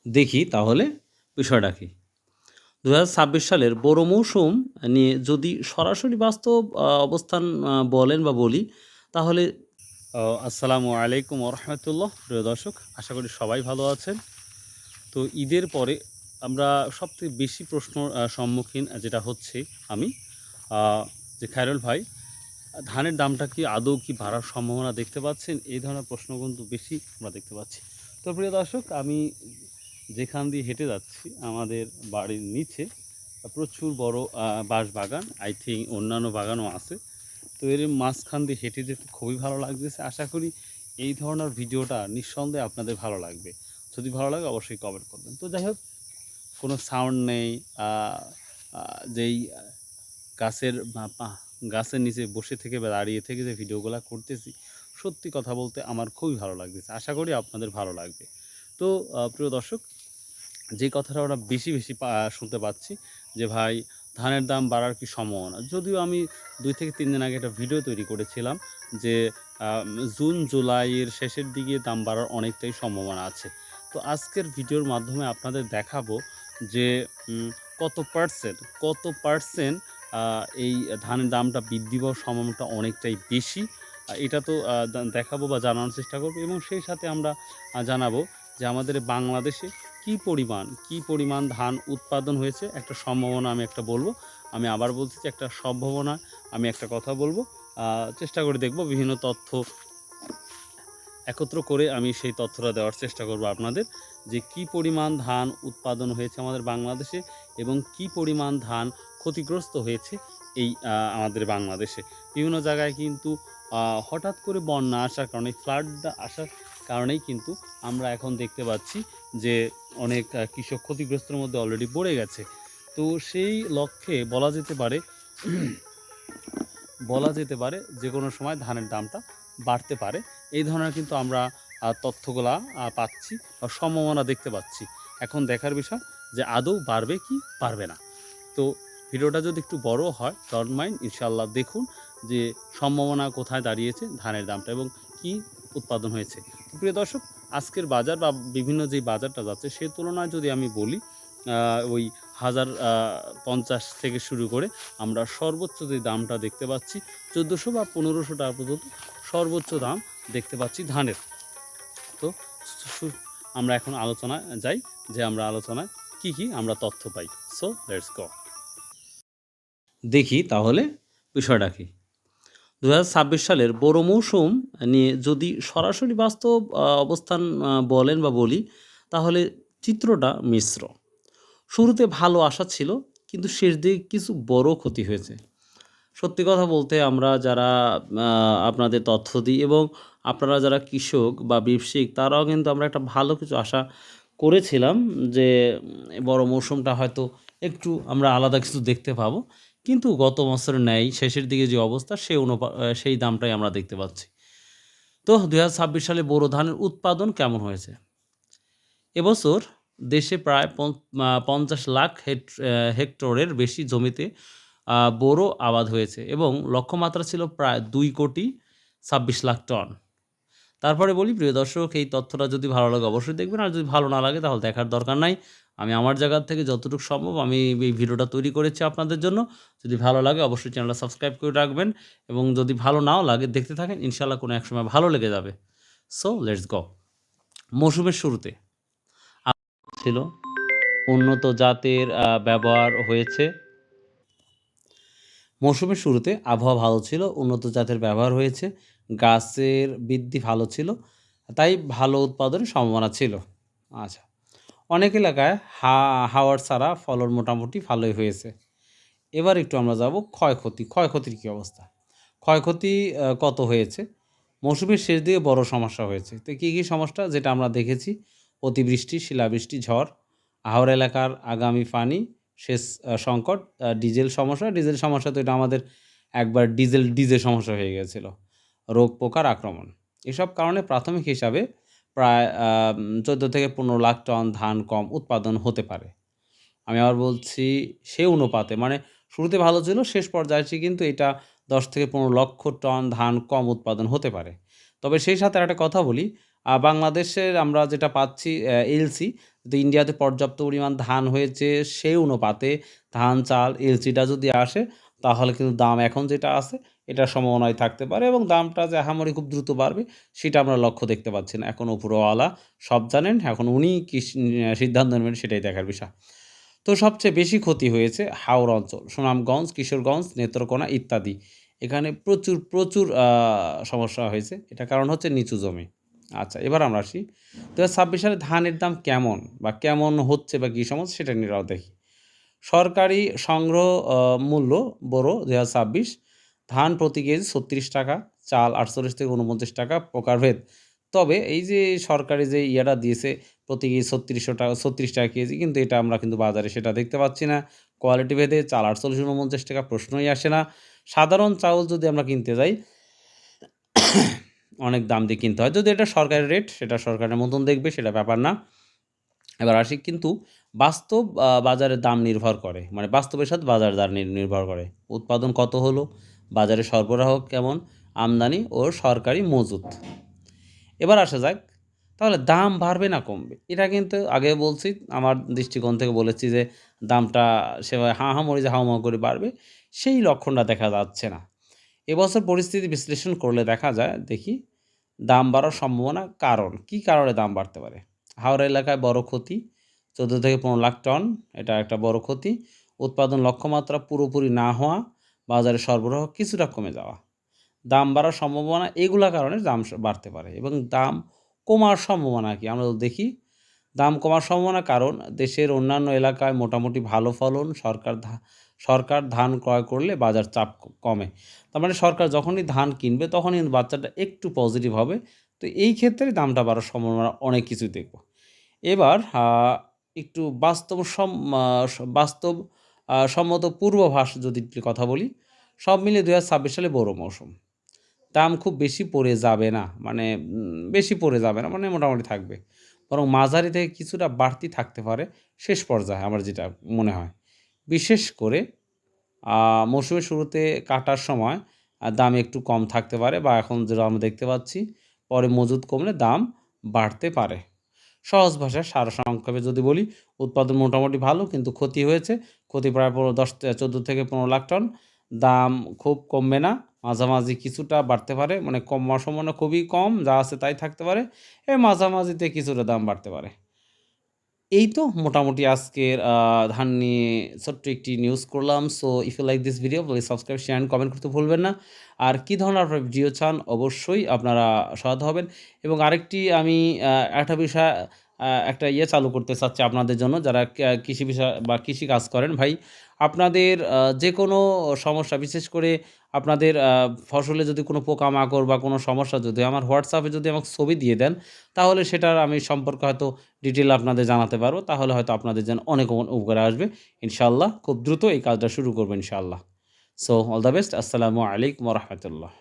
দেখি তাহলে বিষয়টা কি। ২০২৬ সালের বোরো মৌসুম নিয়ে যদি সরাসরি বাস্তব অবস্থান বলেন বা বলি তাহলে আসসালামু আলাইকুম ওয়া রাহমাতুল্লাহ। প্রিয় দর্শক, আশা করি সবাই ভালো আছেন। তো ঈদের পরে আমরা সবথেকে বেশি প্রশ্ন সম্মুখীন যেটা হচ্ছে আমি আ যে খায়রুল ভাই, ধানের দামটা কি আদৌ কি বাড়ার সম্ভাবনা দেখতে পাচ্ছেন? এই ধরনের প্রশ্ন কিন্তু বেশি আমরা দেখতে পাচ্ছি। তো প্রিয় দর্শক, আমি যেখান দিয়ে হেঁটে যাচ্ছি আমাদের বাড়ির নিচে প্রচুর বড় বাঁশবাগান, আই থিংক অন্যান্য বাগানও আছে। তো এর মাঝখান দিয়ে হেঁটে যেতে খুবই ভালো লাগতেছে। আশা করি এই ধরনের ভিডিওটা নিঃসন্দেহে আপনাদের ভালো লাগবে। যদি ভালো লাগে অবশ্যই কমেন্ট করবেন। তো যাই হোক, কোনো সাউন্ড নেই। আ আ যেই গাছের গাছের নিচে বসে থেকে বা দাঁড়িয়ে থেকে যে ভিডিওগুলা করতেছি, সত্যি কথা বলতে আমার খুবই ভালো লাগতেছে। আশা করি আপনাদের ভালো লাগবে। তো প্রিয় দর্শক, যে কথাটা আমরা বেশি শুনতে পাচ্ছি যে ভাই, ধানের দাম বাড়ার কি সম্ভাবনা? যদিও আমি ২ থেকে ৩ দিন আগে একটা ভিডিও তৈরি করেছিলাম যে জুন জুলাইয়ের শেষের দিকে দাম বাড়ার অনেকটাই সম্ভাবনা আছে। তো আজকের ভিডিওর মাধ্যমে আপনাদের দেখাবো যে কত পার্সেন্ট এই ধানের দামটা বৃদ্ধি পাওয়ার সম্ভাবনাটা অনেকটাই বেশি। এটা তো দেখাবো বা জানানোর চেষ্টা করব, এবং সেই সাথে আমরা জানাবো যে আমাদের বাংলাদেশে কি পরিমাণ ধান উৎপাদন হয়েছে। একটা সম্ভাবনা আমি একটা বলবো। আমি আবার বলছি যে একটা সম্ভাবনা আমি একটা কথা বলবো। চেষ্টা করে দেখব বিভিন্ন তথ্য একত্র করে আমি সেই তথ্যটা দেওয়ার চেষ্টা করব আপনাদের, যে কি পরিমাণ ধান উৎপাদন হয়েছে আমাদের বাংলাদেশে এবং কি পরিমাণ ধান ক্ষতিগ্রস্ত হয়েছে এই আমাদের বাংলাদেশে। বিভিন্ন জায়গায় কিন্তু হঠাৎ করে বন্যা আসার কারণে, ফ্লাড আসার কারণেই কিন্তু আমরা এখন দেখতে পাচ্ছি যে অনেক কৃষক ক্ষতিগ্রস্তের মধ্যে অলরেডি পড়ে গেছে। তো সেই লক্ষ্যে বলা যেতে পারে যে কোনো সময় ধানের দামটা বাড়তে পারে। এই ধরনের কিন্তু আমরা তথ্যগুলা পাচ্ছি বা সম্ভাবনা দেখতে পাচ্ছি। এখন দেখার বিষয় যে আদৌ বাড়বে কি বাড়বে না। তো ভিডিওটা যদি একটু বড় হয়, ডন্ট মাইন্ড, ইনশাআল্লাহ দেখুন যে সম্ভাবনা কোথায় দাঁড়িয়েছে ধানের দামটা এবং কি উৎপাদন হয়েছে। তো প্রিয় দর্শক, আজকের বাজার বা বিভিন্ন যেই বাজারটা যাচ্ছে সে তুলনায় যদি আমি বলি, ওই ১,০৫০ থেকে শুরু করে আমরা সর্বোচ্চ যে দামটা দেখতে পাচ্ছি ১৪০০ বা ১৫০০ টাকা পর্যন্ত সর্বোচ্চ দাম দেখতে পাচ্ছি ধানের। তো আমরা এখন আলোচনায় যাই, যে আমরা আলোচনায় কি আমরা তথ্য পাই। So let's go. দেখি তাহলে বিষয়টা কি। ২০২৬ সালের বোরো মৌসুম নিয়ে যদি সরাসরি বাস্তব অবস্থান বলেন বা বলি তাহলে চিত্রটা মিশ্র। শুরুতে ভালো আশা ছিল, কিন্তু শেষ দিকে কিছু বড় ক্ষতি হয়েছে। সত্যি কথা বলতে আমরা যারা আপনাদের তথ্য দিই এবং আপনারা যারা কৃষক বা ব্যবসায়িক, তারাও কিন্তু আমরা একটা ভালো কিছু আশা করেছিলাম যে বড় মৌসুমটা হয়তো একটু আমরা আলাদা কিছু দেখতে পাবো। কিন্তু গত বছরের ন্যায় শেষের দিকে যে অবস্থা সেই দামটাই আমরা দেখতে পাচ্ছি। তো ২০২৬ সালে বোরো ধানের উৎপাদন কেমন হয়েছে? এবছর দেশে প্রায় ৫০ লাখ হেক্টরের বেশি জমিতে বোরো আবাদ হয়েছে এবং লক্ষ্যমাত্রা ছিল প্রায় ২,২৬,০০,০০০ টন। তারপরে বলি প্রিয় দর্শক, এই তথ্যটা যদি ভালো লাগে অবশ্যই দেখবেন, আর যদি ভালো না লাগে তাহলে দেখার দরকার নাই। আমি আমার জায়গা থেকে যতটুকু সম্ভব আমি এই ভিডিওটা তৈরি করেছি আপনাদের জন্য। যদি ভালো লাগে অবশ্যই চ্যানেলটা সাবস্ক্রাইব করে রাখবেন, এবং যদি ভালো নাও লাগে দেখতে থাকেন, ইনশাআল্লাহ কোনো এক সময় ভালো লেগে যাবে। So let's go. মৌসুমের শুরুতে ছিল উন্নত জাতের ব্যবহার হয়েছে। মৌসুমের শুরুতে আবহাওয়া ভালো ছিল, উন্নত জাতের ব্যবহার হয়েছে, গাছের বৃদ্ধি ভালো ছিল, তাই ভালো উৎপাদনের সম্ভাবনা ছিল। আচ্ছা, অনেক এলাকায় হাওয়ার ছাড়া ফলন মোটামুটি ভালোই হয়েছে। এবার একটু আমরা যাব ক্ষয়ক্ষতির কী অবস্থা। ক্ষয়ক্ষতি কত হয়েছে? মৌসুমের শেষ দিকে বড় সমস্যা হয়েছে। তো কী সমস্যা যেটা আমরা দেখেছি? অতিবৃষ্টি, শিলাবৃষ্টি, ঝড়, আহাওর এলাকার আগামী পানি, সেচ সংকট, ডিজেল সমস্যা তো এটা আমাদের একবার ডিজে সমস্যা হয়ে গিয়েছিল। রোগ পোকার আক্রমণ। এসব কারণে প্রাথমিক হিসাবে প্রায় ১৪ থেকে ১৫ লাখ টন ধান কম উৎপাদন হতে পারে। আমি আবার বলছি, সে অনুপাতে মানে শুরুতে ভালো ছিল, শেষ পর্যায়ে এসে কিন্তু এটা ১০ থেকে ১৫ লক্ষ টন ধান কম উৎপাদন হতে পারে। তবে সেই সাথে আরেকটা কথা বলি, বাংলাদেশের আমরা যেটা পাচ্ছি এলসি, যদি ইন্ডিয়াতে পর্যাপ্ত পরিমাণ ধান হয়েছে সেই অনুপাতে ধান, চাল, এলসিটা যদি আসে তাহলে কিন্তু দাম এখন যেটা আছে এটার সম্ভাবনাই থাকতে পারে এবং দামটা যে আহামরি খুব দ্রুত বাড়বে সেটা আমরা লক্ষ্য দেখতে পাচ্ছি না। এখন উপরওয়ালা সব জানেন, এখন উনি কি সিদ্ধান্ত নেবেন সেটাই দেখার বিষয়। তো সবচেয়ে বেশি ক্ষতি হয়েছে হাওড়া অঞ্চল, সুনামগঞ্জ, কিশোরগঞ্জ, নেত্রকোনা ইত্যাদি। এখানে প্রচুর, প্রচুর সমস্যা হয়েছে। এটার কারণ হচ্ছে নিচু জমি। আচ্ছা, এবার আমরা আসি ২০২৬ সালে ধানের দাম কেমন বা কেমন হচ্ছে বা কী সমস্যা সেটা নিয়েও দেখি। সরকারি সংগ্রহ মূল্য বোরো ২০২৬ ধান প্রতি কেজি ৩৬ টাকা, চাল ৪৮ থেকে ৪৯ টাকা প্রকারভেদ। তবে এই যে সরকারি যে ইয়েটা দিয়েছে প্রতি কেজি ৩৬ টাকা কেজি, কিন্তু এটা আমরা কিন্তু বাজারে সেটা দেখতে পাচ্ছি না। কোয়ালিটি ভেদে চাল ৪৮-৪৯ টাকা প্রশ্নই আসে না। সাধারণ চাউল যদি আমরা কিনতে যাই অনেক দাম দিয়ে কিনতে হয়। যদি এটা সরকারি রেট সেটা সরকারের মতন দেখবে, সেটা ব্যাপার না। এবার আসি কিন্তু বাস্তব বাজারের দাম নির্ভর করে, মানে বাস্তবের সাথে বাজার দর নির্ভর করে। উৎপাদন কত হলো, বাজারে সরবরাহ কেমন, আমদানি ও সরকারি মজুত। এবার আসা যাক তাহলে দাম বাড়বে না কমবে? এটা কিন্তু আগে বলছি, আমার দৃষ্টিকোণ থেকে বলেছি যে দামটা সেভাবে হাহামরি যে হাউমাউ করে বাড়বে সেই লক্ষণটা দেখা যাচ্ছে না। এবছর পরিস্থিতি বিশ্লেষণ করলে দেখা যায়, দেখি দাম বাড়ার সম্ভাবনা কারণ কী কারণে দাম বাড়তে পারে। হাওড়া এলাকায় বড় ক্ষতি ১৪ থেকে ১৫ লাখ টন, এটা একটা বড় ক্ষতি। উৎপাদন লক্ষ্যমাত্রা পুরোপুরি না হওয়া, বাজারে সরবরাহ কিছুটা কমে যাওয়া, দাম বাড়ার সম্ভাবনা এগুলা কারণে দাম বাড়তে পারে। এবং দাম কমার সম্ভাবনা কি আমরা যদি দেখি, দাম কমার সম্ভাবনা কারণ দেশের অন্যান্য এলাকায় মোটামুটি ভালো ফলন, সরকার ধান ক্রয় করলে বাজার চাপ কমে। তার মানে সরকার যখনই ধান কিনবে তখনই কিন্তু বাজারটা একটু পজিটিভ হবে। তো এই ক্ষেত্রে দামটা বাড়ার সম্ভাবনা অনেক কিছুই দেখব। এবার একটু বাস্তব সম্মত পূর্বাভাস যদি একটু কথা বলি, সব মিলিয়ে ২০২৬ সালে বোরো মৌসুম। দাম খুব বেশি পড়ে যাবে না, মানে বেশি পড়ে যাবে না, মানে মোটামুটি থাকবে। বরং মাঝারি থেকে কিছুটা বাড়তি থাকতে পারে শেষ পর্যায়ে, আমার যেটা মনে হয়। বিশেষ করে মৌসুমের শুরুতে কাটার সময় দাম একটু কম থাকতে পারে, বা এখন যেটা আমরা দেখতে পাচ্ছি পরে মজুত কমলে দাম বাড়তে পারে। সহজ ভাষায় সারসংক্ষেপে যদি বলি, উৎপাদন মোটামুটি ভালো কিন্তু ক্ষতি হয়েছে। ক্ষতি প্রায় ১৪ থেকে ১৫ লাখ টন। দাম খুব কমবে না, মাঝামাঝি কিছুটা বাড়তে পারে, মানে কমার সম্ভাবনা খুবই কম, যা আছে তাই থাকতে পারে। মাঝামাঝিতে কিছুটা দাম বাড়তে পারে। এই তো মোটামুটি আজকের ধান নিয়ে ছোট্ট একটি নিউজ করলাম। So if you like this video please subscribe, share and comment করতে ভুলবেন না। আর কী ধরনের আপনারা ভিডিও চান অবশ্যই আপনারা সহায়তা হবেন। এবং আরেকটি আমি একটা বিষয় একটা ইয়ে চালু করতে চাচ্ছি আপনাদের জন্য, যারা কৃষি বিষয় বা কৃষি কাজ করেন ভাই। আপনাদের যে কোনো সমস্যা, বিশেষ করে আপনাদের ফসলে যদি কোনো পোকামাকড় বা কোনো সমস্যা যদি আমার হোয়াটসঅ্যাপে যদি আমাকে ছবি দিয়ে দেন, তাহলে সেটার আমি সম্পর্কে হয়তো ডিটেইল আপনাদের জানাতে পারবো। তাহলে হয়তো আপনাদের যেন অনেক উপকারে আসবে। ইনশাআল্লাহ খুব দ্রুত এই কাজটা শুরু করবো ইনশাআল্লাহ। So all the best. আসসালামু আলাইকুম ওয়া রাহমাতুল্লাহ।